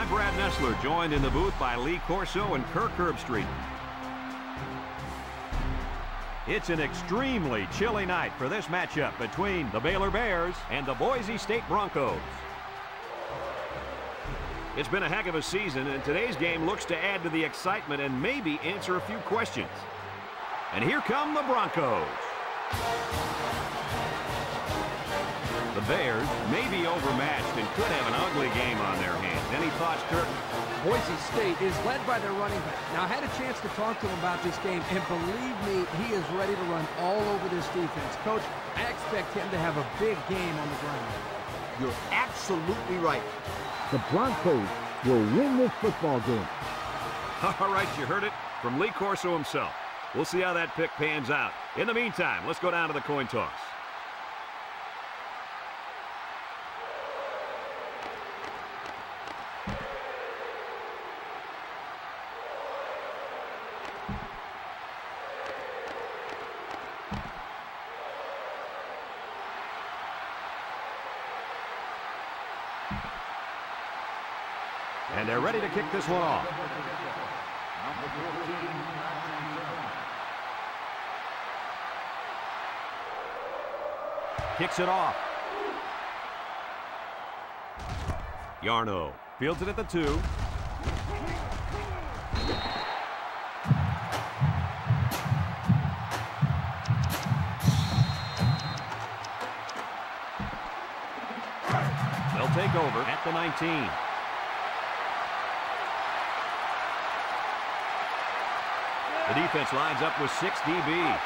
I'm Brad Nessler, joined in the booth by Lee Corso and Kirk Herbstreit. It's an extremely chilly night for this matchup between the Baylor Bears and the Boise State Broncos. It's been a heck of a season, and today's game looks to add to the excitement and maybe answer a few questions. And here come the Broncos. The Bears may be overmatched and could have an ugly game on their hands. Any thoughts, Kirk? Boise State is led by their running back. Now, I had a chance to talk to him about this game, and believe me, he is ready to run all over this defense. Coach, I expect him to have a big game on the ground. You're absolutely right. The Broncos will win this football game. All right, you heard it from Lee Corso himself. We'll see how that pick pans out. In the meantime, let's go down to the coin toss. And they're ready to kick this one off. Kicks it off. Yarno fields it at the 2. They'll take over at the 19. The defense lines up with 6 DB.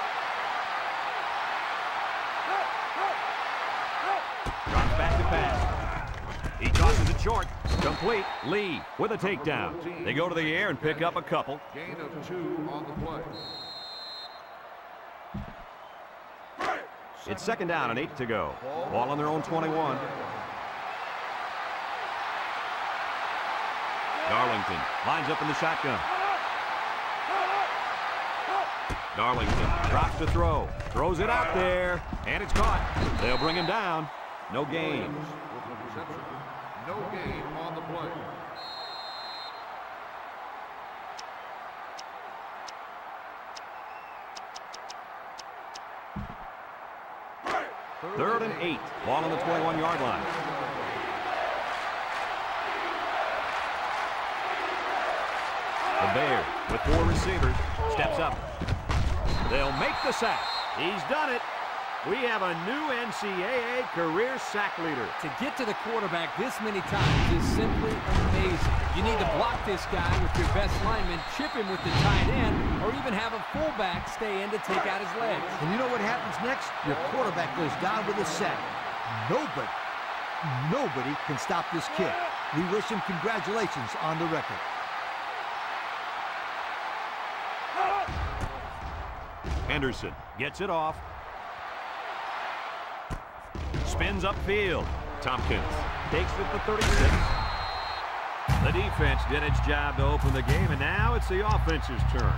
Drops back to pass. He tosses it short. Complete. Lee with a takedown. They go to the air and pick up a couple. Gain of 2 on the play. It's second down and 8 to go. Ball on their own 21. Darlington lines up in the shotgun. Darlington drops to throw. Throws it out there. And it's caught. They'll bring him down. No gain. No gain on the play. Third and 8. Ball on the 21-yard line. The Bears with 4 receivers. Steps up. They'll make the sack. He's done it. We have a new NCAA career sack leader. To get to the quarterback this many times is simply amazing. You need to block this guy with your best lineman, chip him with the tight end, or even have a fullback stay in to take out his legs. And you know what happens next? Your quarterback goes down with a sack. Nobody can stop this kid. We wish him congratulations on the record. Henderson gets it off. Spins upfield. Tompkins takes it to 36. The defense did its job to open the game, and now it's the offense's turn.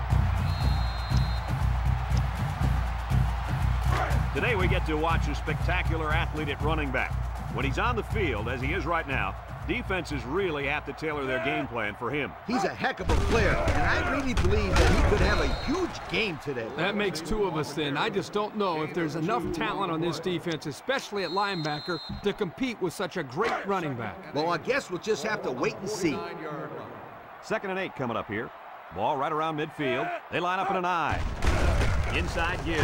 Today we get to watch a spectacular athlete at running back. When he's on the field, as he is right now, defenses really have to tailor their game plan for him. He's a heck of a player, and I really believe that he could have a huge game today. That makes 2 of us then. I just don't know if there's enough talent on this defense, especially at linebacker, to compete with such a great running back. Well, I guess we'll just have to wait and see. Second and 8 coming up here. Ball right around midfield. They line up in an I. Inside give.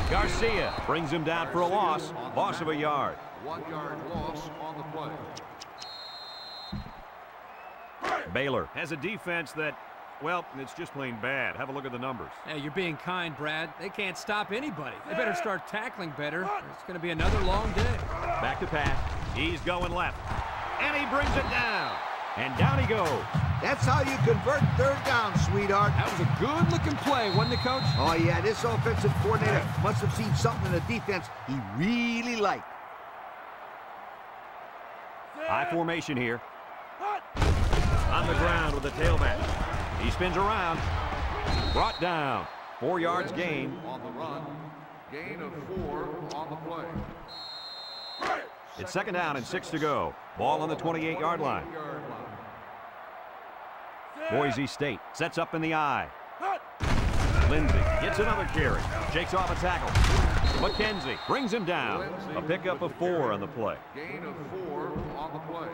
Garcia brings him down for a loss. Loss of a yard. 1-yard loss on the play. Baylor has a defense that, well, it's just plain bad. Have a look at the numbers. Hey, you're being kind, Brad. They can't stop anybody. They better start tackling better. It's going to be another long day. Back to pass. He's going left. And he brings it down. And down he goes. That's how you convert third down, sweetheart. That was a good-looking play, wasn't it, Coach? Oh, yeah, this offensive coordinator must have seen something in the defense he really liked. High formation here. On the ground with the tailback. He spins around. Brought down. 4 yards gain. On the run. Gain of 4 on the play. It's second down and 6 to go. Ball on the 28-yard line. Boise State sets up in the I. Lindsey gets another carry. Shakes off a tackle. McKenzie brings him down. A pickup of 4 on the play. Gain of 4 on the play.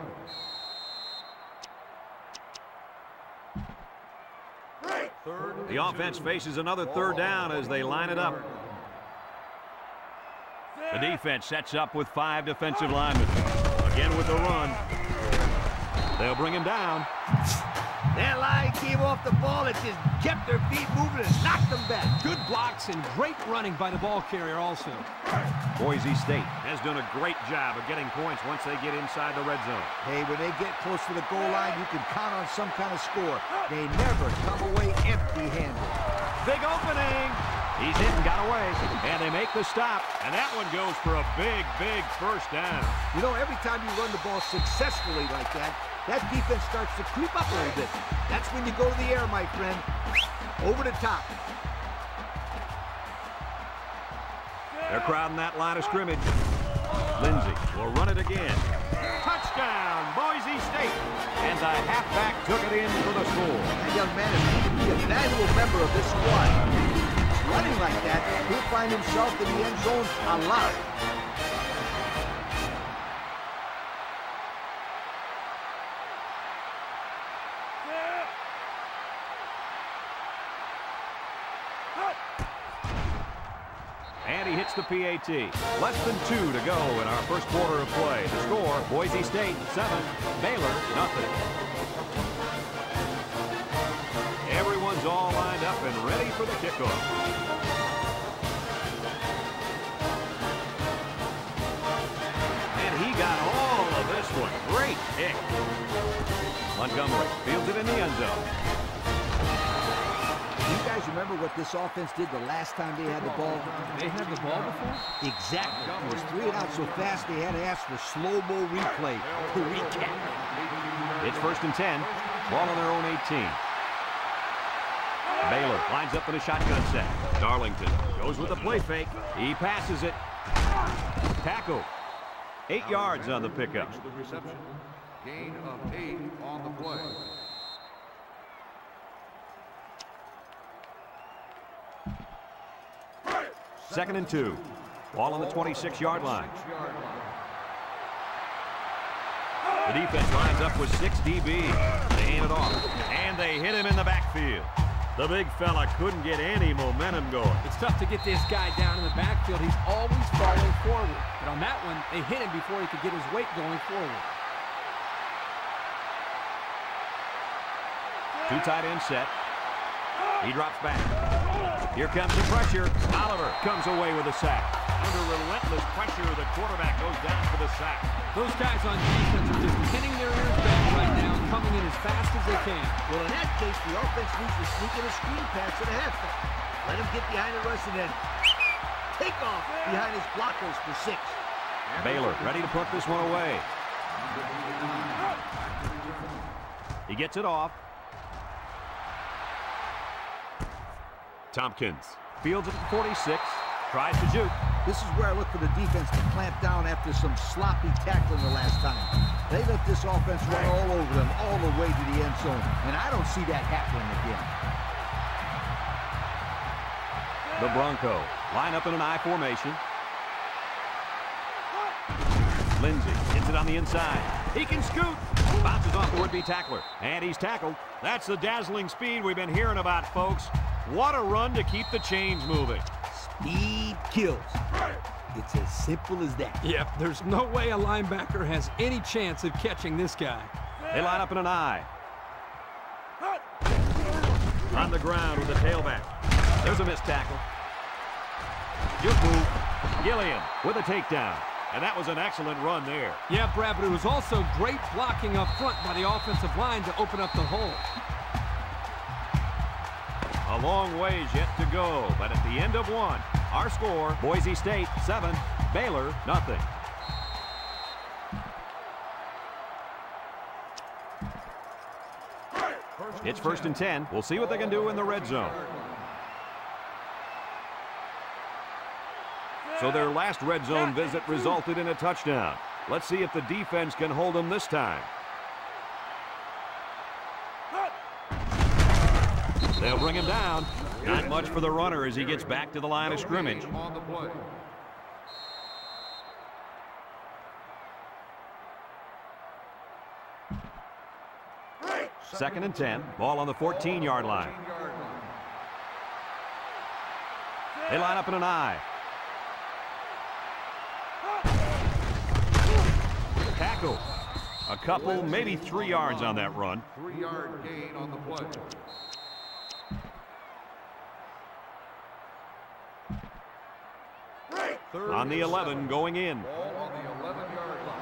The offense faces another 3rd down as they line it up. The defense sets up with 5 defensive linemen. Again with the run. They'll bring him down. That line came off the ball. It just kept their feet moving and knocked them back. Good blocks and great running by the ball carrier also. Boise State has done a great job of getting points once they get inside the red zone. Hey, when they get close to the goal line, you can count on some kind of score. They never come away empty-handed. Big opening. He's hit and got away. And they make the stop. And that one goes for a big, big 1st down. You know, every time you run the ball successfully like that, that defense starts to creep up a little bit. That's when you go to the air, my friend. Over the top. They're crowding that line of scrimmage. Lindsey will run it again. Touchdown, Boise State. And the halfback took it in for the score. That young man is going to be a valuable member of this squad. Running like that, he'll find himself in the end zone a lot. And he hits the PAT. Less than 2 to go in our first quarter of play. The score, Boise State 7, Baylor nothing. Everyone's all lined up and ready for the kickoff. And he got all of this one. Great kick. Montgomery fields it in the end zone. You guys remember what this offense did the last time they had the ball? They had the ball before? Exactly. It was 3 and out so fast they had to ask for slow-mo replay. Recap. It's 1st and 10. Ball on their own 18. Baylor lines up in a shotgun set. Darlington goes with a play fake. He passes it. Tackle. 8 yards on the pickup. The reception. Gain of 8 on the play. 2nd and 2. Ball on the 26-yard line. The defense lines up with 6 DB. They hand it off. And they hit him in the backfield. The big fella couldn't get any momentum going. It's tough to get this guy down in the backfield. He's always falling forward. But on that one, they hit him before he could get his weight going forward. 2 tight end set. He drops back. Here comes the pressure. Oliver comes away with a sack. Under relentless pressure, the quarterback goes down for the sack. Those guys on defense are just pinning their ears back right now, coming in as fast as they can. Well, in that case, the offense needs to sneak in a screen pass to the halfback. Let him get behind the rush and then take off behind his blockers for 6. Baylor ready to put this one away. He gets it off. Tompkins fields it at 46. Tries to shoot. This is where I look for the defense to clamp down after some sloppy tackling the last time. They let this offense run all over them all the way to the end zone, and I don't see that happening again. The Bronco line up in an I formation. Lindsey hits it on the inside. He can scoot. Bounces off the would-be tackler. And he's tackled. That's the dazzling speed we've been hearing about, folks. What a run to keep the chains moving. Speed kills. It's as simple as that. Yep, there's no way a linebacker has any chance of catching this guy. They line up in an I. On the ground with the tailback. There's a missed tackle. Good move. Gilliam with a takedown. And that was an excellent run there. Yeah, Brad, but it was also great blocking up front by the offensive line to open up the hole. A long ways yet to go, but at the end of one, our score, Boise State 7, Baylor nothing. It's 1st and 10. We'll see what they can do in the red zone. So their last red zone visit resulted in a touchdown. Let's see if the defense can hold them this time. They'll bring him down. Not much for the runner as he gets back to the line of scrimmage. On the play. Second and 10. Ball on the 14-yard line. They line up in an I. Tackle. A couple, maybe 3 yards on that run. 3-yard gain on the play. On the 11 going in. Ball on the 11-yard line.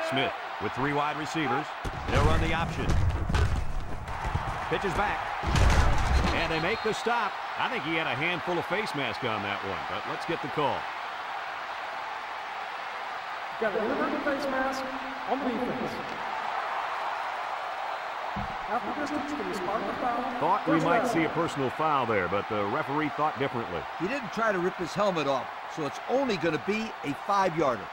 Smith with 3 wide receivers. They'll run the option. Pitches back. And they make the stop. I think he had a handful of face mask on that one, but let's get the call. Got an inadvertent face mask on the defense. After distance to respond to foul. Thought we might see a personal foul there, but the referee thought differently. He didn't try to rip his helmet off, so it's only going to be a 5-yarder.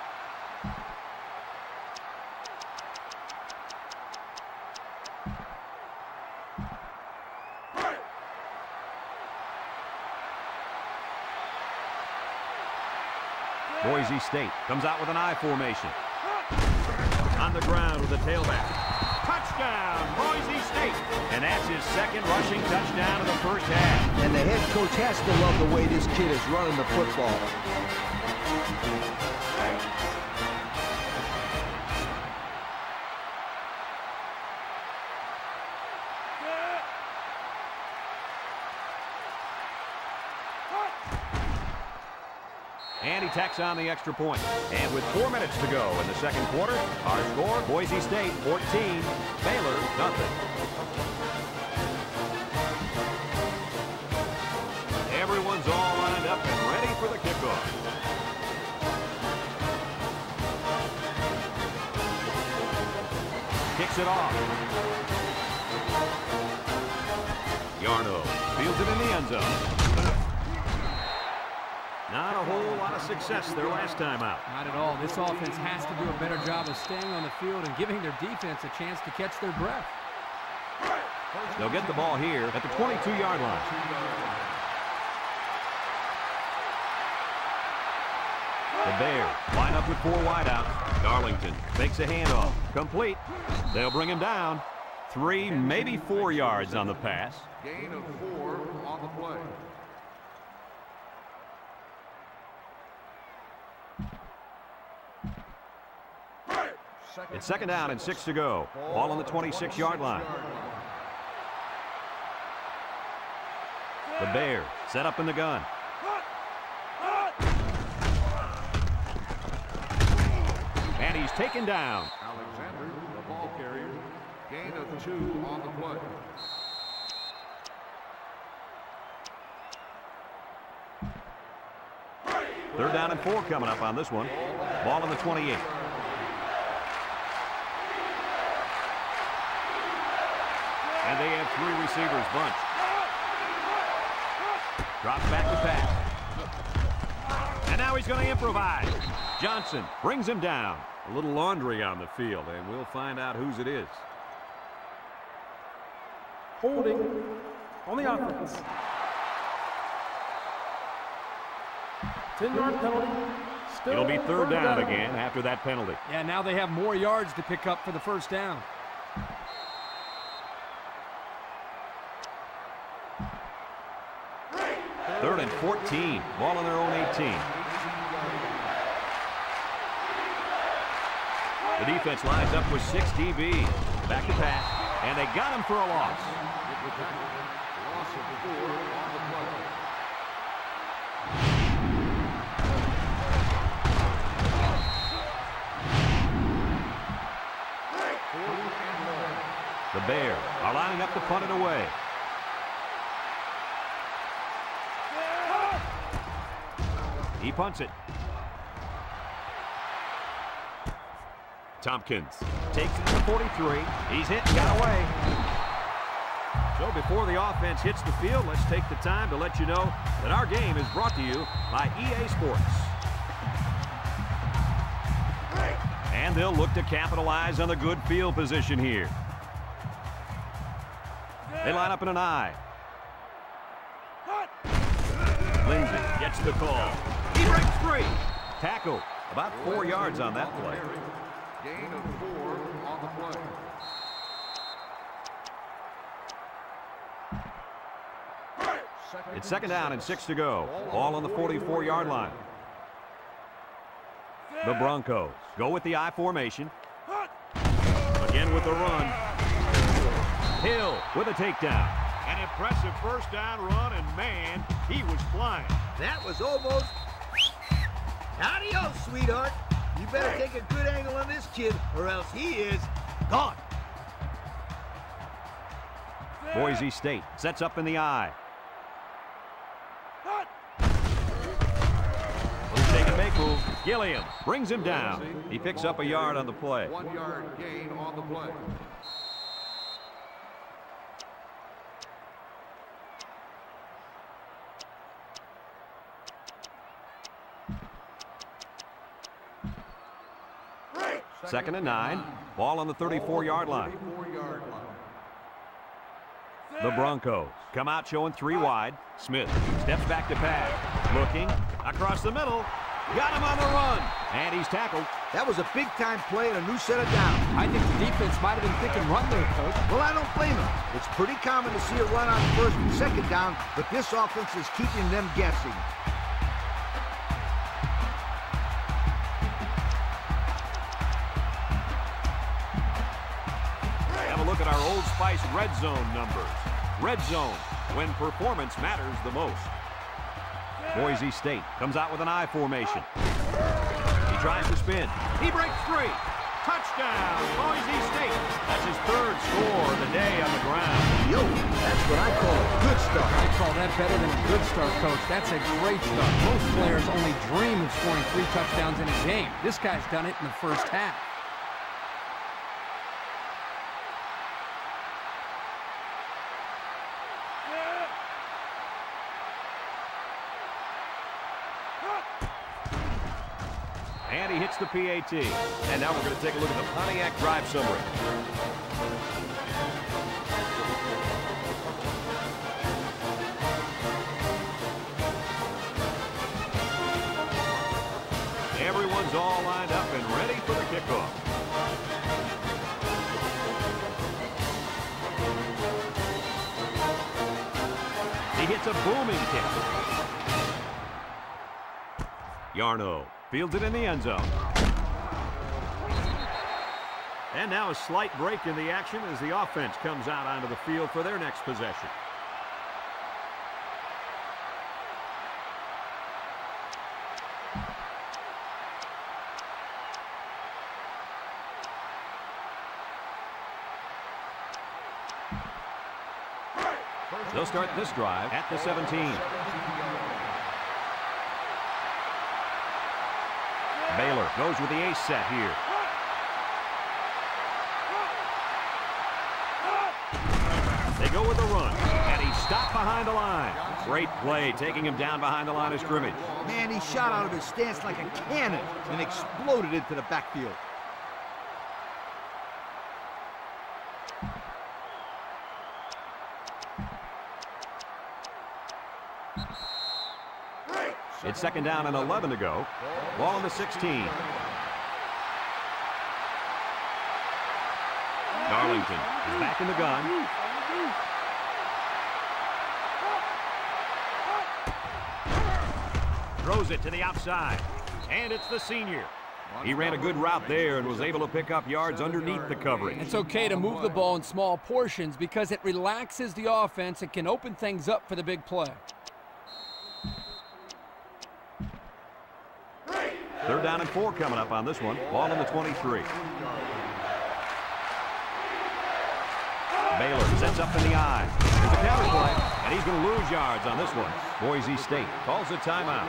Boise State comes out with an I formation. On the ground with the tailback. Touchdown, Boise State. And that's his second rushing touchdown of the first half. And the head coach has to love the way this kid is running the football. And he tacks on the extra point. And with 4 minutes to go in the second quarter, our score, Boise State 14, Baylor nothing. Everyone's all lined up and ready for the kickoff. Kicks it off. Yarno fields it in the end zone. Not a whole lot of success their last time out. Not at all. This offense has to do a better job of staying on the field and giving their defense a chance to catch their breath. They'll get the ball here at the 22-yard line. The Bears line up with 4 wideouts. Darlington makes a handoff. Complete. They'll bring him down. 3, maybe 4 yards on the pass. Gain of 4 on the play. It's second down and 6 to go. Ball on the 26-yard line. The Bears set up in the gun. And he's taken down. Alexander, the ball carrier. Gain of 2 on the play. Third down and 4 coming up on this one. Ball on the 28. And they have 3 receivers bunched. Drops back to pass. And now he's going to improvise. Johnson brings him down. A little laundry on the field, and we'll find out whose it is. Holding on the offense. 10-yard penalty. Still It'll be third down again after that penalty. Yeah, now they have more yards to pick up for the first down. Third and 14. Ball on their own 18. The defense lines up with 6 DBs. Back to pass. And they got him for a loss. Loss of 4 on the play. The Bears are lining up to punt it away. He punts it. Tompkins takes it to the 43. He's hit and got away. So before the offense hits the field, let's take the time to let you know that our game is brought to you by EA Sports. And they'll look to capitalize on the good field position here. They line up in an I. Lindsey gets the call. He breaks free. Tackle. About 4 yards on that play. Gain of 4 on the play. It's 2nd down and 6 to go. Ball on the 44-yard line. The Broncos go with the I formation. Again with the run. Hill with a takedown. An impressive first down run, and man, he was flying. That was almost... Adios, sweetheart. You better take a good angle on this kid, or else he is gone. Boise State sets up in the I. Little take and make move. Gilliam brings him down. He picks up a yard on the play. 1 yard gain on the play. Second and 9. Ball on the 34-yard line. The Broncos come out showing 3 wide. Smith steps back to pass. Looking across the middle. Got him on the run. And he's tackled. That was a big-time play and a new set of downs. I think the defense might have been thinking run there, Coach. Well, I don't blame him. It's pretty common to see a run on 1st and 2nd down, but this offense is keeping them guessing. Have a look at our Old Spice red zone numbers. Red zone, when performance matters the most. Boise State comes out with an I formation. He tries to spin. He breaks free. Touchdown, Boise State. That's his 3rd score of the day on the ground. Yo, that's what I call a good start. I call that better than a good start, Coach. That's a great start. Most players only dream of scoring 3 touchdowns in a game. This guy's done it in the first half. And he hits the PAT. And now we're going to take a look at the Pontiac drive summary. Everyone's all lined up and ready for the kickoff. He hits a booming kick. Yarno fields it in the end zone. And now a slight break in the action as the offense comes out onto the field for their next possession. They'll start this drive at the 17. Baylor goes with the ace set here. They go with the run, and he's stopped behind the line. Great play, taking him down behind the line of scrimmage. Man, he shot out of his stance like a cannon and exploded into the backfield. It's 2nd down and 11 to go. Ball on the 16. Darlington is back in the gun. Throws it to the outside. And it's the senior. He ran a good route there and was able to pick up yards underneath the coverage. It's okay to move the ball in small portions because it relaxes the offense and can open things up for the big play. 3rd down and 4 coming up on this one. Ball on the 23. Baylor sets up in the I. There's a counter play, and he's going to lose yards on this one. Boise State calls a timeout.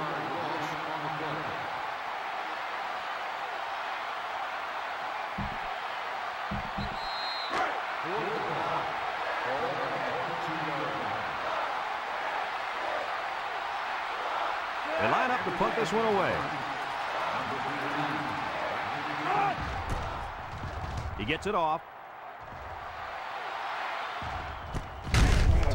They line up to punt this one away. He gets it off.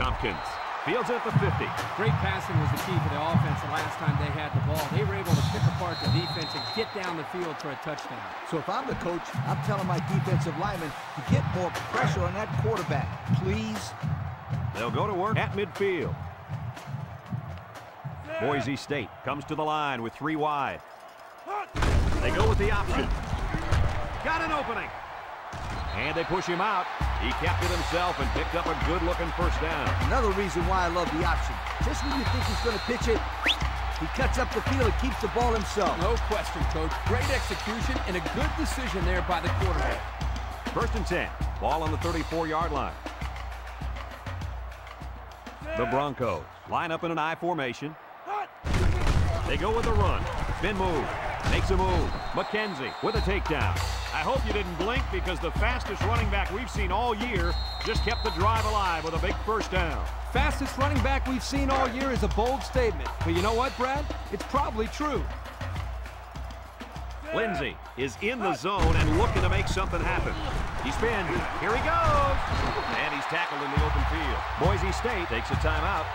Tompkins fields it at the 50. Great passing was the key for the offense the last time they had the ball. They were able to pick apart the defense and get down the field for a touchdown. So if I'm the coach, I'm telling my defensive linemen to get more pressure on that quarterback, please. They'll go to work at midfield. Boise State comes to the line with 3 wide. They go with the option. Got an opening. And they push him out. He kept it himself and picked up a good-looking first down. Another reason why I love the option. Just when you think he's going to pitch it, he cuts up the field and keeps the ball himself. No question, Coach. Great execution and a good decision there by the quarterback. 1st and 10. Ball on the 34-yard line. The Broncos line up in an I formation. They go with the run. Spin move. Makes a move. McKenzie with a takedown. I hope you didn't blink because the fastest running back we've seen all year just kept the drive alive with a big first down. Fastest running back we've seen all year is a bold statement. But you know what, Brad? It's probably true. Lindsey is in the zone and looking to make something happen. He spins. Here he goes. And he's tackled in the open field. Boise State takes a timeout.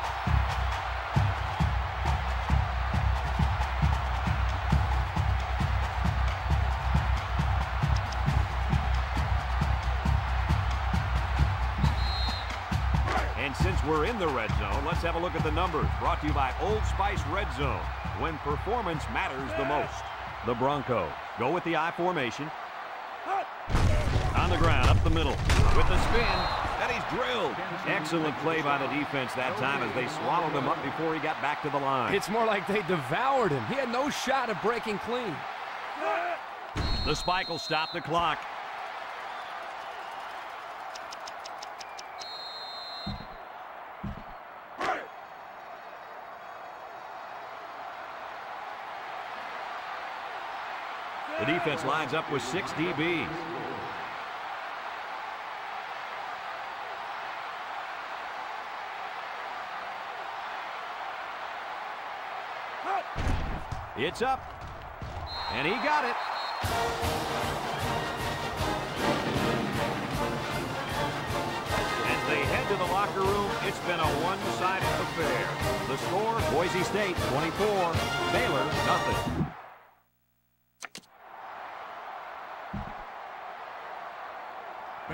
And since we're in the red zone, let's have a look at the numbers. Brought to you by Old Spice Red Zone, when performance matters the most. The Broncos go with the I formation. On the ground, up the middle, with the spin, and he's drilled. Excellent play by the defense that time as they swallowed him up before he got back to the line. It's more like they devoured him. He had no shot of breaking clean. The spike will stop the clock. The defense lines up with 6 DBs. It's up, and he got it. As they head to the locker room, it's been a one-sided affair. The score, Boise State 24, Baylor nothing.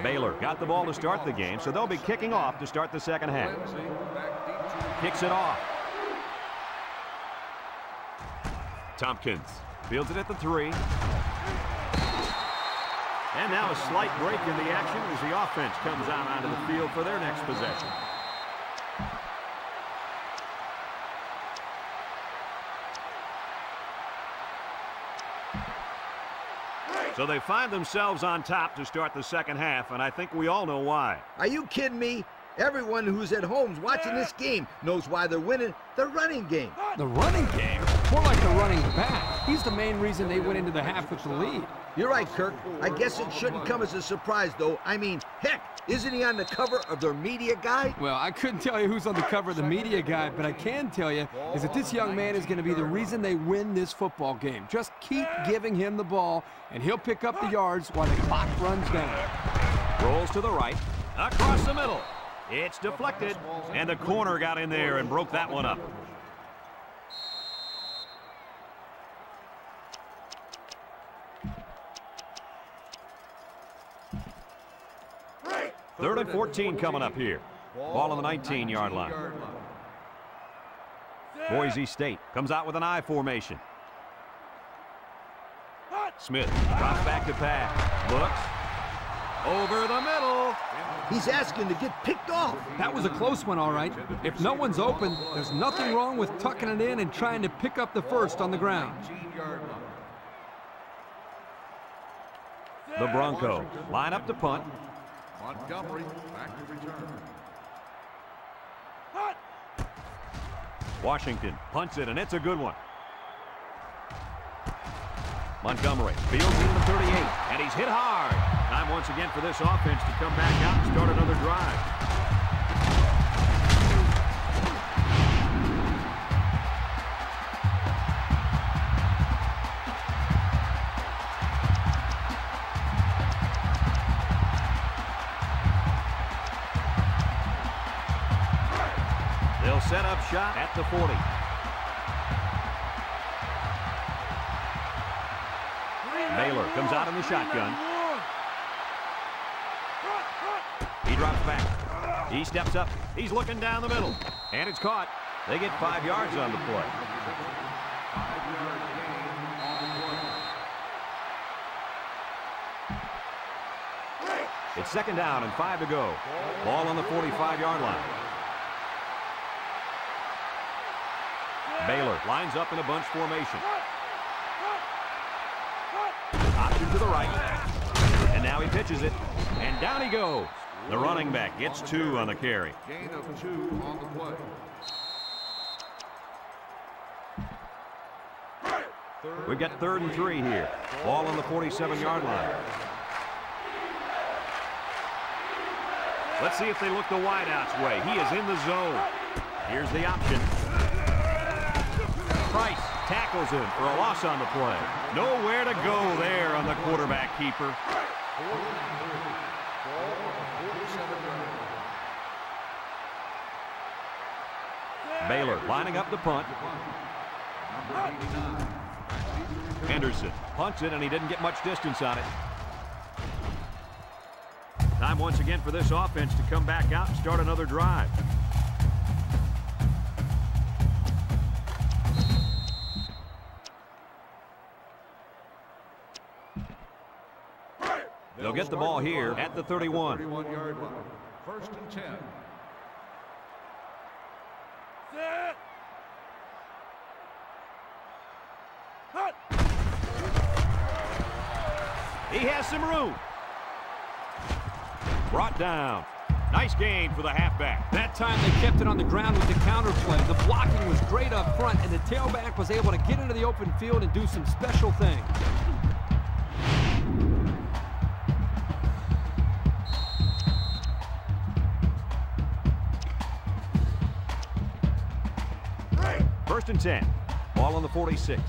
Baylor got the ball to start the game, so they'll be kicking off to start the second half. Kicks it off. Tompkins fields it at the 3. And now a slight break in the action as the offense comes out onto the field for their next possession. So they find themselves on top to start the second half, and I think we all know why. Are you kidding me? Everyone who's at home watching this game knows why they're winning the running game. The running game? More like the running back. He's the main reason they went into the half with the lead. You're right, Kirk. I guess it shouldn't come as a surprise, though. I mean, heck, isn't he on the cover of their media guide? Well, I couldn't tell you who's on the cover of the media guide, but I can tell you is that this young man is going to be the reason they win this football game. Just keep giving him the ball, and he'll pick up the yards while the clock runs down. Rolls to the right, across the middle. It's deflected, and the corner got in there and broke that one up. Third and 14 coming up here. Ball on the 19-yard line. Boise State comes out with an I formation. Smith drops back to pass. Looks. Over the middle. He's asking to get picked off. That was a close one, all right. If no one's open, there's nothing wrong with tucking it in and trying to pick up the first on the ground. The Broncos line up to punt. Montgomery back to return. Washington punts it, and it's a good one. Montgomery fields in the 38, and he's hit hard. Time once again for this offense to come back out and start another drive. setup shot at the 40. Baylor comes out in the shotgun. He drops back. He steps up. He's looking down the middle. And it's caught. They get 5 yards on the play. It's 2nd down and 5 to go. Ball on the 45-yard line. Baylor lines up in a bunch formation. Option to the right. And now he pitches it. And down he goes. The running back gets 2 on the carry. Gain of 2 on the play. We've got 3rd and 3 here. Ball on the 47-yard line. Let's see if they look the wideout's way. He is in the zone. Here's the option. Price tackles him for a loss on the play. Nowhere to go there on the quarterback keeper. Baylor lining up the punt. Henderson punts it, and he didn't get much distance on it. Time once again for this offense to come back out and start another drive. They'll get the ball here at the 31. 31-yard line. 1st and 10. He has some room. Brought down. Nice gain for the halfback. That time they kept it on the ground with the counter play. The blocking was great up front, and the tailback was able to get into the open field and do some special things. First and 10. Ball on the 46.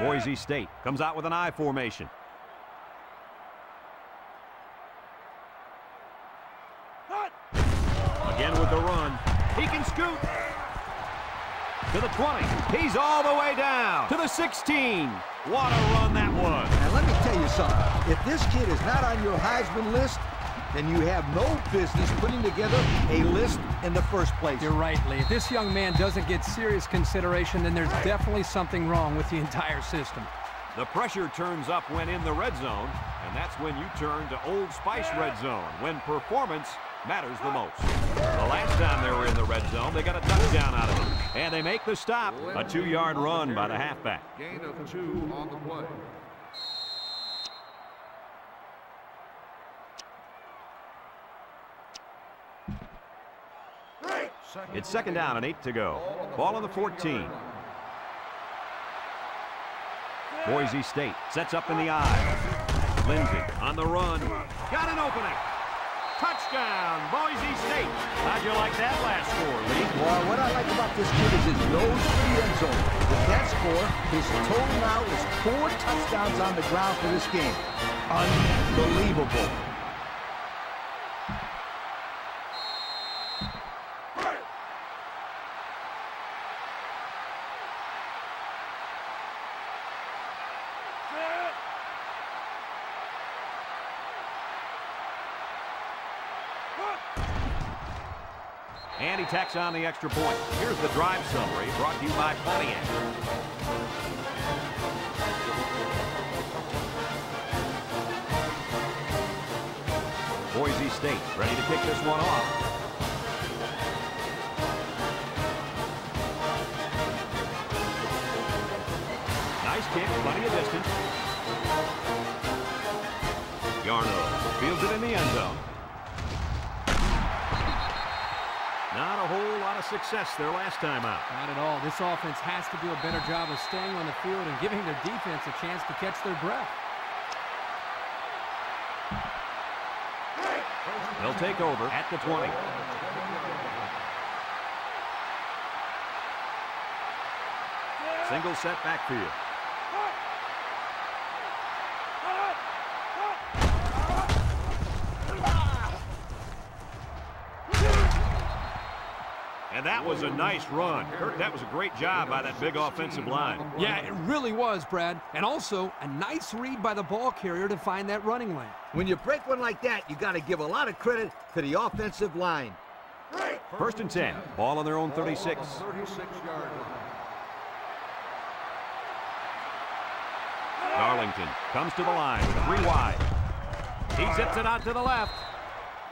Boise State comes out with an I formation. Again with the run. He can scoot. To the 20. He's all the way down. To the 16. What a run that was. And let me tell you something. If this kid is not on your Heisman list, then you have no business putting together a list in the first place. You're right, Lee. If this young man doesn't get serious consideration, then there's definitely something wrong with the entire system. The pressure turns up when in the red zone, and that's when you turn to Old Spice red zone, when performance matters the most. The last time they were in the red zone, they got a touchdown out of it. And they make the stop. A 2-yard run by the halfback. Gain of 2 on the play. It's 2nd down and 8 to go. Ball on the 14. Boise State sets up in the I. Lindsey on the run. Got an opening. Touchdown, Boise State. How'd you like that last score, Lee? Well, what I like about this kid is his nose for the end zone. With that score, his total now is 4 touchdowns on the ground for this game. Unbelievable. And he tacks on the extra point. Here's the drive summary brought to you by Pontiac. Boise State ready to kick this one off. Nice kick, plenty of distance. Yarno fields it in the end zone. Not a whole lot of success their last time out. Not at all. This offense has to do a better job of staying on the field and giving their defense a chance to catch their breath. They'll take over at the 20. Single set backfield. And that was a nice run. Kirk, that was a great job by that big offensive line. Yeah, it really was, Brad. And also a nice read by the ball carrier to find that running lane. When you break one like that, you got to give a lot of credit to the offensive line. First and 10. Ball on their own 36. 36-yard line. Darlington comes to the line, 3 wide. He zips it out to the left,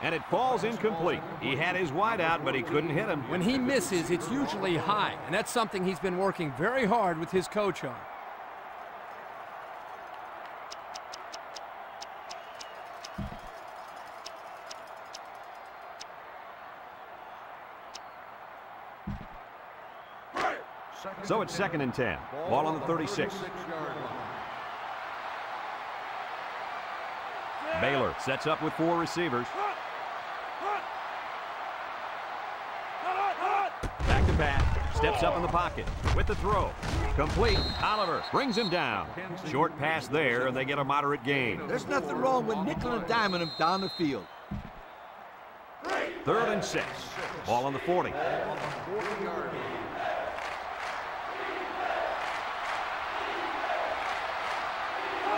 and it falls incomplete. He had his wide out, but he couldn't hit him. When he misses, it's usually high, and that's something he's been working very hard with his coach on. So it's second and 10. Ball on the 36. Baylor sets up with 4 receivers. Back to pass. Steps up in the pocket with the throw. Complete. Oliver brings him down. Short pass there, and they get a moderate gain. There's nothing wrong with nickel and diming him down the field. Third and 6. Ball on the 40.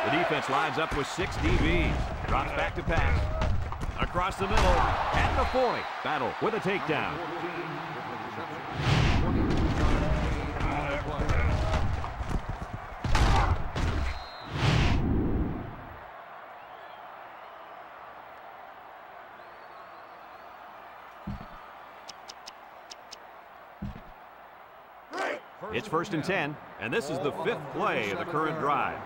The defense lines up with 6 DBs. Drops back to pass. Across the middle. At the 40. Battle with a takedown. It's first and 10, and this is the 5th play of the current drive.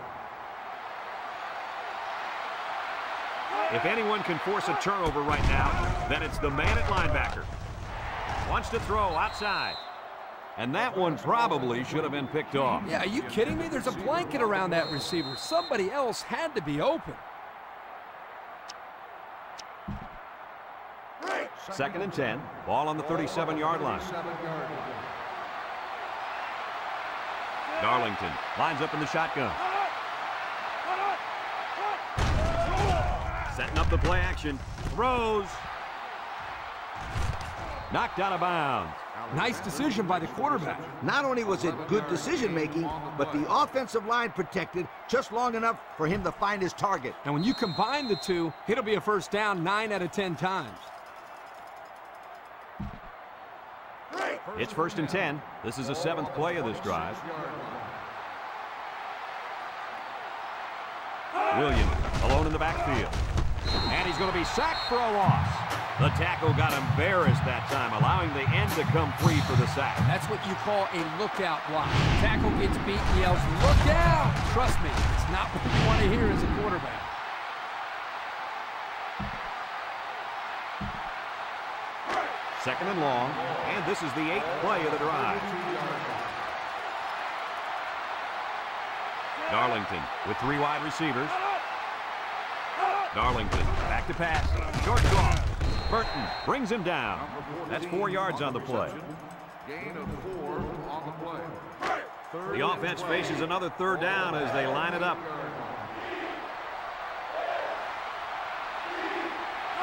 If anyone can force a turnover right now, then it's the man at linebacker. Wants to throw outside. And that one probably should have been picked off. Yeah, are you kidding me? There's a blanket around that receiver. Somebody else had to be open. Second and 10. Ball on the 37-yard line. Darlington lines up in the shotgun. Setting up the play action. Throws. Knocked out of bounds. Nice decision by the quarterback. Not only was it good decision-making, but the offensive line protected just long enough for him to find his target. And when you combine the two, it'll be a first down 9 out of 10 times. It's first and 10. This is the 7th play of this drive. Williams alone in the backfield. And he's going to be sacked for a loss. The tackle got embarrassed that time, allowing the end to come free for the sack. That's what you call a lookout block. The tackle gets beat and yells, "Look out!" Trust me, it's not what you want to hear as a quarterback. Second and long, and this is the 8th play of the drive. Darlington with 3 wide receivers. Darlington back to pass. Short off. Burton brings him down. That's 4 yards on the play. Gain of 4 on the play. The offense faces another 3rd down as they line it up.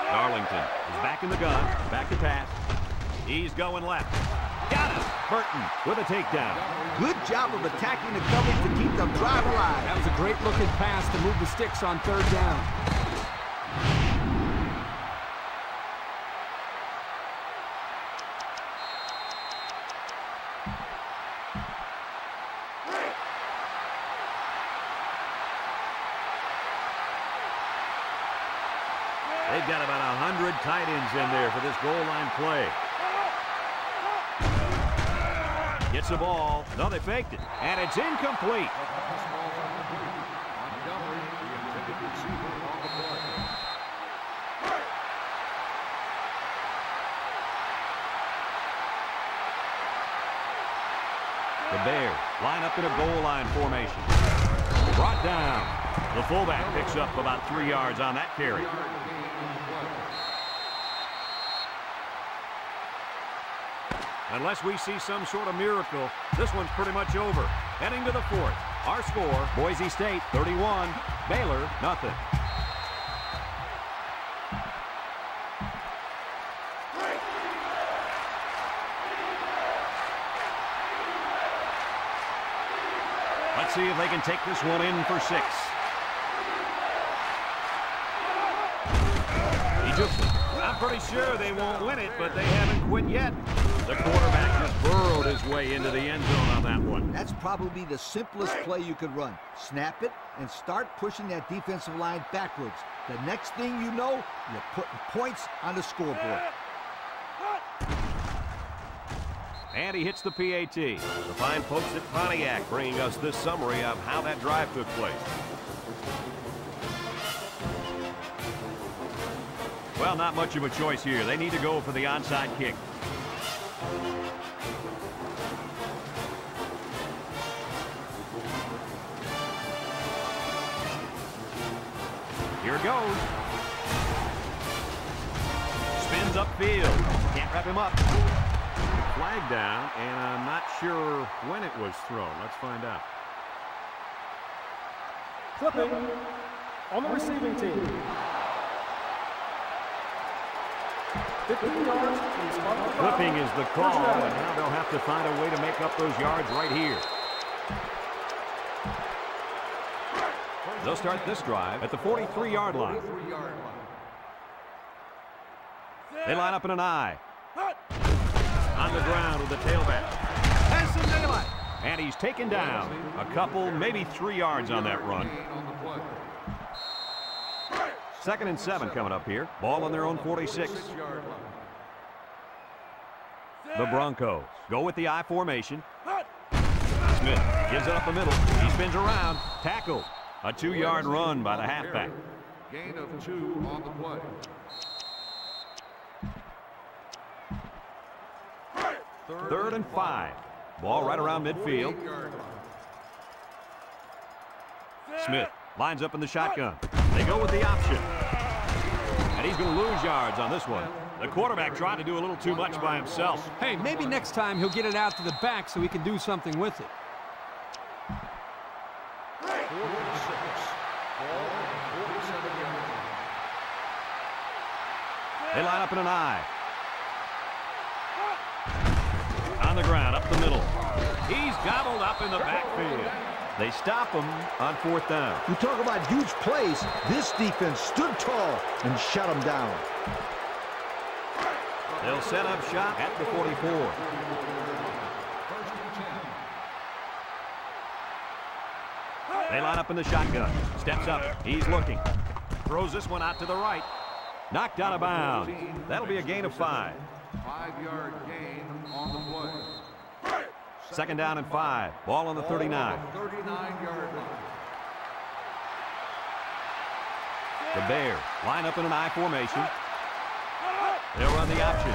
Darlington is back in the gun. Back to pass. He's going left. Got him. Burton with a takedown. Good job of attacking the coverage to keep them drive alive. That was a great looking pass to move the sticks on 3rd down. They've got about 100 tight ends in there for this goal line play. Gets the ball. No, they faked it. And it's incomplete. The Bears line up in a goal line formation. Brought down. The fullback picks up about 3 yards on that carry. Unless we see some sort of miracle, this one's pretty much over. Heading to the 4th. Our score, Boise State 31, Baylor nothing. Let's see if they can take this one in for 6. I'm pretty sure they won't win it, but they haven't quit yet. The quarterback just burrowed his way into the end zone on that one. That's probably the simplest play you could run. Snap it and start pushing that defensive line backwards. The next thing you know, you're putting points on the scoreboard. And he hits the PAT. The fine folks at Pontiac bringing us this summary of how that drive took place. Well, not much of a choice here. They need to go for the onside kick. Here it goes. Spins upfield. Can't wrap him up. Flag down, and I'm not sure when it was thrown. Let's find out. Flipping on the receiving team. 15 yards. Flipping is the call, and now they'll have to find a way to make up those yards right here. They'll start this drive at the 43-yard line. They line up in an I. On the ground with the tailback. Has some daylight. And he's taken down. A couple, maybe 3 yards on that run. 2nd and 7 coming up here. Ball on their own 46. The Broncos go with the I formation. Smith gives it up the middle. He spins around. Tackled. A 2-yard run by the halfback. Gain of 2 on the play. 3rd and 5. Ball right around midfield. Smith lines up in the shotgun. They go with the option. And he's going to lose yards on this one. The quarterback tried to do a little too much by himself. Hey, maybe next time he'll get it out to the back so he can do something with it. They line up in an I. On the ground, up the middle. He's gobbled up in the backfield. They stop him on 4th down. You talk about huge plays. This defense stood tall and shut them down. They'll set up shop at the 44. They line up in the shotgun. Steps up. He's looking. Throws this one out to the right. Knocked out of bounds. That'll be a gain of 5. 5-yard gain on the play. 2nd down and 5. Ball on the 39. 39-yard line. The Bears line up in an I formation. They'll run the option.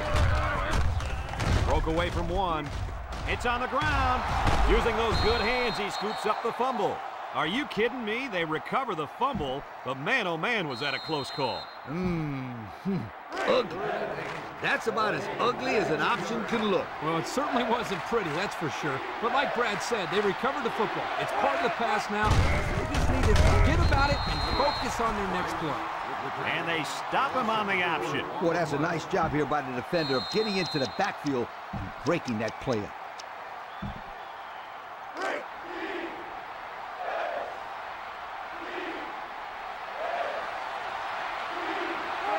Broke away from one. It's on the ground. Using those good hands, he scoops up the fumble. Are you kidding me? They recover the fumble, but man, oh man, was that a close call. Ugly. That's about as ugly as an option can look. Well, it certainly wasn't pretty, that's for sure. But like Brad said, they recovered the football. It's part of the pass now. They just need to forget about it and focus on their next play. And they stop him on the option. Boy, that's a nice job here by the defender of getting into the backfield and breaking that play up.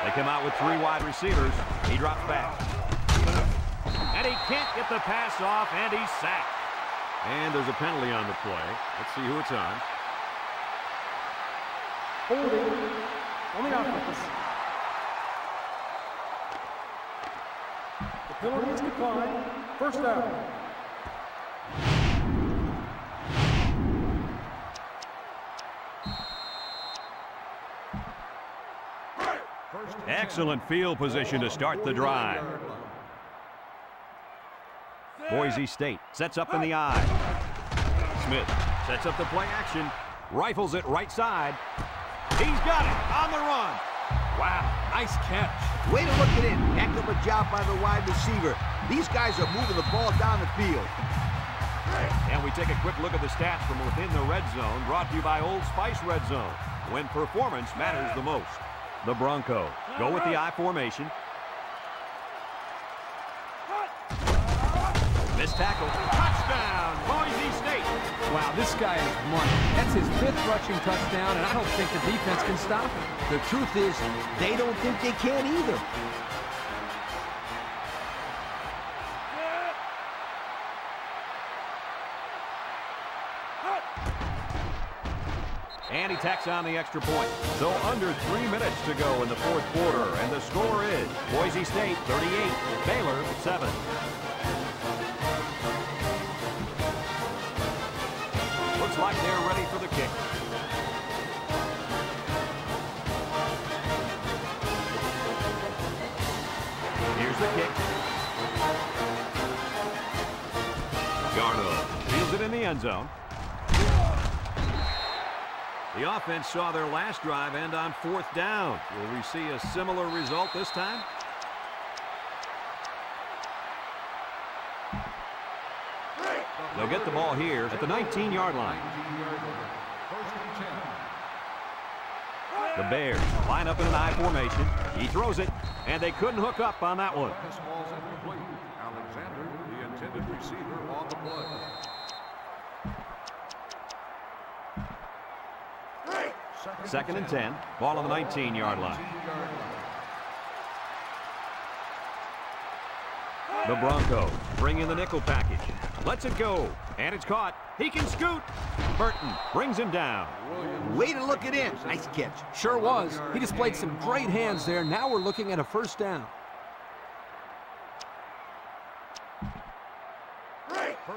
They come out with 3 wide receivers. He drops back. And he can't get the pass off, and he's sacked. And there's a penalty on the play. Let's see who it's on. Holding on the offense. The penalty is declined. 1st down. Excellent field position to start the drive. Boise State sets up in the I. Smith sets up the play action. Rifles it right side. He's got it on the run. Wow, nice catch. Way to look it in. Heck of a job by the wide receiver. These guys are moving the ball down the field. And we take a quick look at the stats from within the red zone, brought to you by Old Spice Red Zone, when performance matters the most. The Broncos go with the I formation. Missed tackle. Touchdown, Boise State. Wow, this guy is money. That's his 5th rushing touchdown, and I don't think the defense can stop him. The truth is, they don't think they can either. And he tacks on the extra point. So under 3 minutes to go in the 4th quarter, and the score is Boise State 38, Baylor 7. Looks like they're ready for the kick. Here's the kick. Garno fields it in the end zone. The offense saw their last drive end on 4th down. Will we see a similar result this time? They'll get the ball here at the 19-yard line. The Bears line up in an I formation. He throws it, and they couldn't hook up on that one. Alexander, the intended receiver, on the play. Second and 10. Ball on the 19-yard line. The Broncos bring in the nickel package. Lets it go, and it's caught. He can scoot. Burton brings him down. Way to look it in. Nice catch. Sure was. He displayed some great hands there. Now we're looking at a 1st down.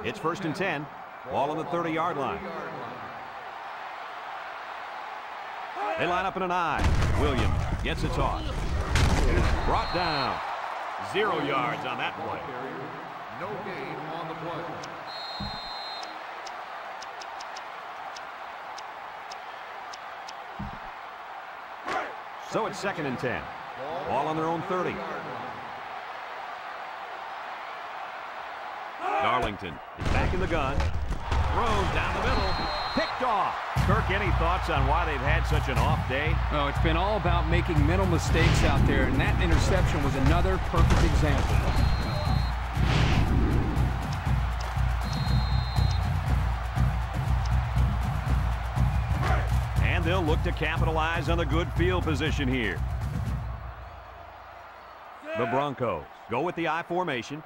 It's 1st and 10. Ball on the 30-yard line. They line up in an I. Williams gets a toss. Brought down. 0 yards on that play. No gain on the play. So it's 2nd and 10. Ball on their own 30. Darlington is back in the gun. Throws down the middle. Picked off. Kirk, any thoughts on why they've had such an off day? Oh, it's been all about making mental mistakes out there, and that interception was another perfect example. And they'll look to capitalize on the good field position here. The Broncos go with the I formation.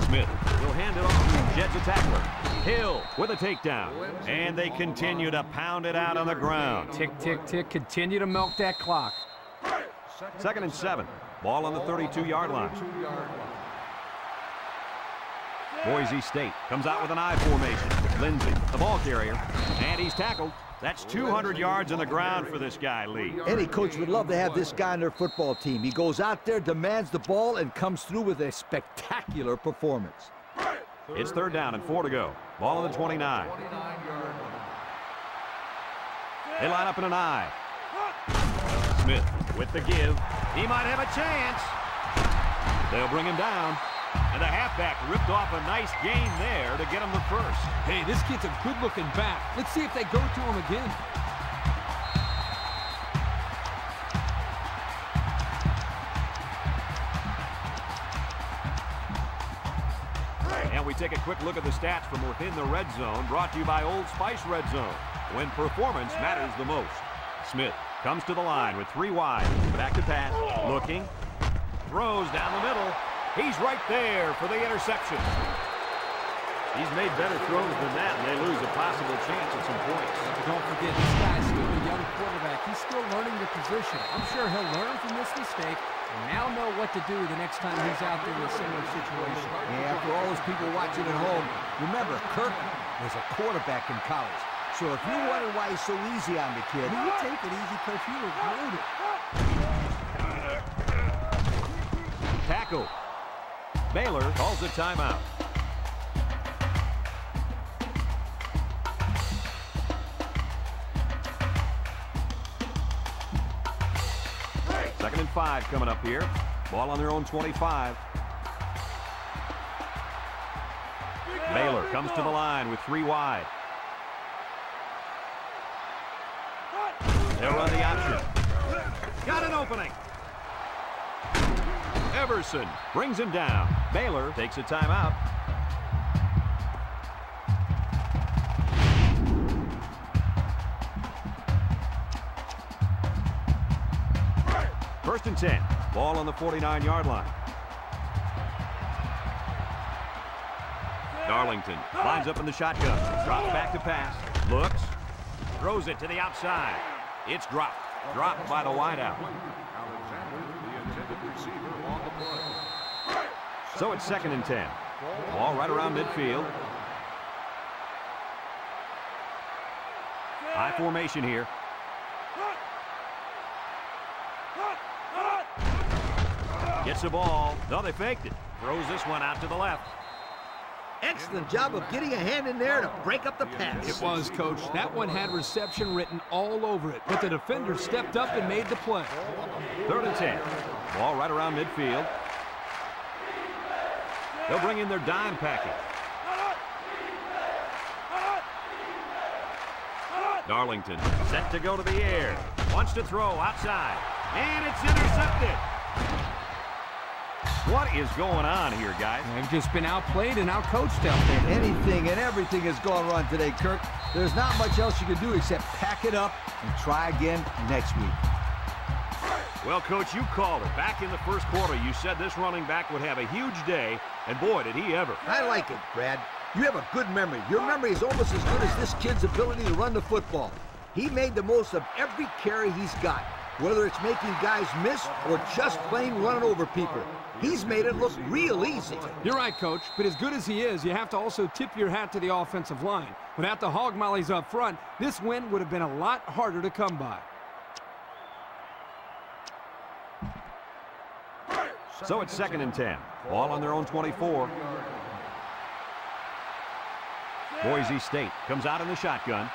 Smith will hand it off. Jed's a tackler. Hill with a takedown. And they continue to pound it out on the ground. Tick, tick, tick. Continue to milk that clock. 2nd and 7. Ball on the 32-yard line. Boise State comes out with an I formation. Lindsey, the ball carrier. And he's tackled. That's 200 yards on the ground for this guy, Lee. Any coach would love to have this guy on their football team. He goes out there, demands the ball, and comes through with a spectacular performance. It's 3rd down and 4 to go. Ball on the 29. They line up in an I. Smith with the give. He might have a chance. They'll bring him down. And the halfback ripped off a nice gain there to get him the first. Hey, this kid's a good-looking back. Let's see if they go to him again. And we take a quick look at the stats from within the red zone, brought to you by Old Spice Red Zone, when performance matters the most. Smith comes to the line with 3 wide. Back to pass. Looking. Throws down the middle. He's right there for the interception. He's made better throws than that, and they lose a possible chance at some points. Don't forget, this guy's still a young quarterback. He's still learning the position. I'm sure he'll learn from this mistake and now know what to do the next time he's out there in a similar situation. Yeah, for all those people watching at home, remember, Kirk was a quarterback in college. So if you're wondering why he's so easy on the kid, You take it easy, Coach. You were loaded. Tackle. Baylor calls a timeout. Second and 5 coming up here. Ball on their own 25. Baylor comes to the line with 3 wide. They'll run the option. Got an opening. Everson brings him down. Baylor takes a timeout. First and 10. Ball on the 49-yard line. Darlington lines up in the shotgun. Drops back to pass. Looks. Throws it to the outside. It's dropped. Dropped by the wideout. Alexander, the intended receiver, on the play. So it's second and 10. Ball right around midfield. High formation here. Gets the ball. No, they faked it. Throws this one out to the left. Excellent job of getting a hand in there to break up the pass. It was, Coach. That one had reception written all over it, but the defender stepped up and made the play. Third and 10. Ball right around midfield. They'll bring in their dime package. Darlington set to go to the air. Wants to throw outside. And it's intercepted. What is going on here, guys? They've just been outplayed and outcoached out there. Anything and everything has gone wrong today, Kirk. There's not much else you can do except pack it up and try again next week. Well, Coach, you called it. Back in the first quarter, you said this running back would have a huge day, and boy, did he ever. I like it, Brad. You have a good memory. Your memory is almost as good as this kid's ability to run the football. He made the most of every carry he's got, whether it's making guys miss or just plain running over people. He's made it look real easy. You're right, Coach, but as good as he is, you have to also tip your hat to the offensive line. Without the hog mollies up front, this win would have been a lot harder to come by. So it's second and 10. Ball on their own 24. Boise State comes out in the shotgun.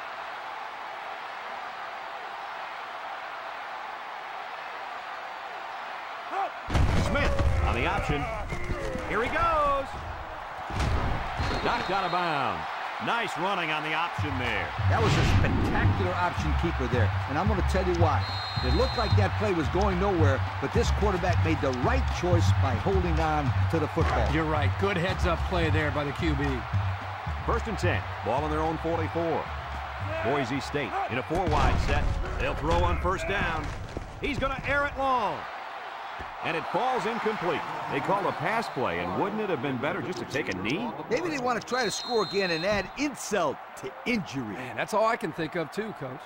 Smith on the option. Here he goes. Knocked out of bounds. Nice running on the option there. That was a spectacular option keeper there, and I'm going to tell you why. It looked like that play was going nowhere, but this quarterback made the right choice by holding on to the football. You're right. Good heads-up play there by the QB. First and 10. Ball on their own 44. Boise State in a 4-wide set. They'll throw on first down. He's going to air it long. And it falls incomplete. They call a pass play, and wouldn't it have been better just to take a knee? Maybe they want to try to score again and add insult to injury. Man, that's all I can think of too, Coach.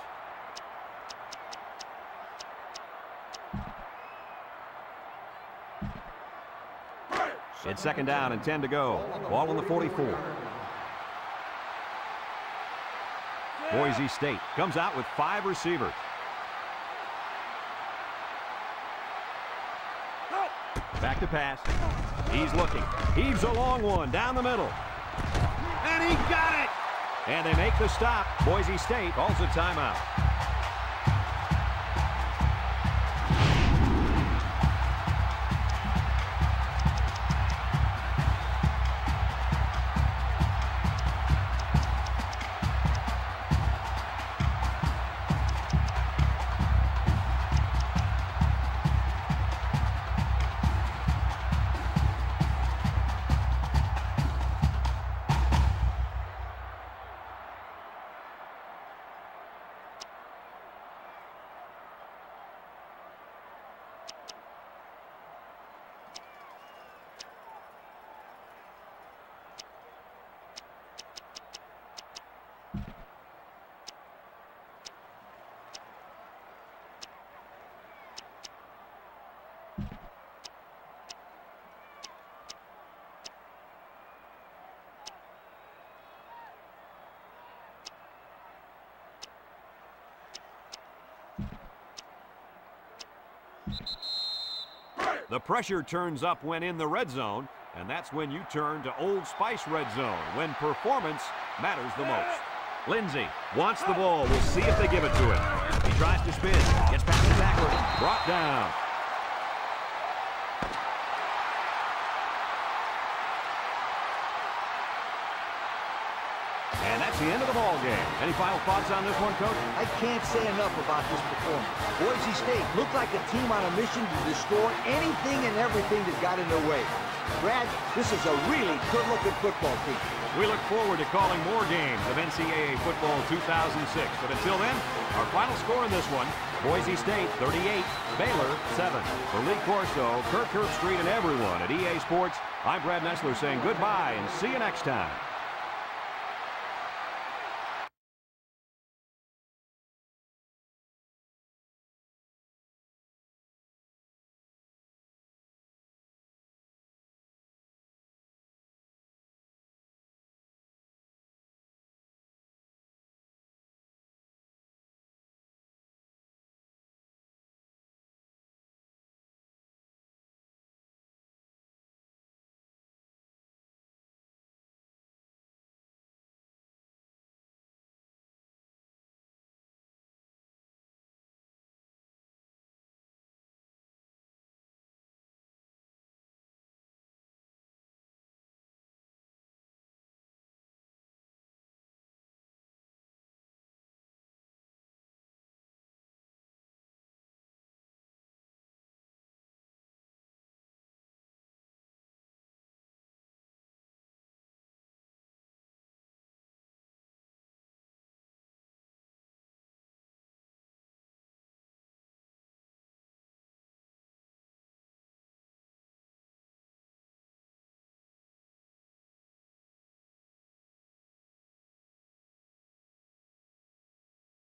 It's second down and 10 to go. Ball on the 44. Boise State comes out with 5 receivers. Back to pass. He's looking. Heaves a long one down the middle. And he got it! And they make the stop. Boise State calls a timeout. The pressure turns up when in the red zone, and that's when you turn to Old Spice red zone, when performance matters the most. Lindsey wants the ball. We'll see if they give it to him. He tries to spin, gets past the tackler, brought down. And That's the end of the ball game. Any final thoughts on this one, Coach? I can't say enough about this performance. Boise State looked like a team on a mission to destroy anything and everything that got in their way. Brad, this is a really good-looking football team. We look forward to calling more games of NCAA football 2006. But until then, our final score in this one, Boise State 38, Baylor 7. For Lee Corso, Kirk Herbstreit, and everyone at EA Sports, I'm Brad Nessler saying goodbye and see you next time.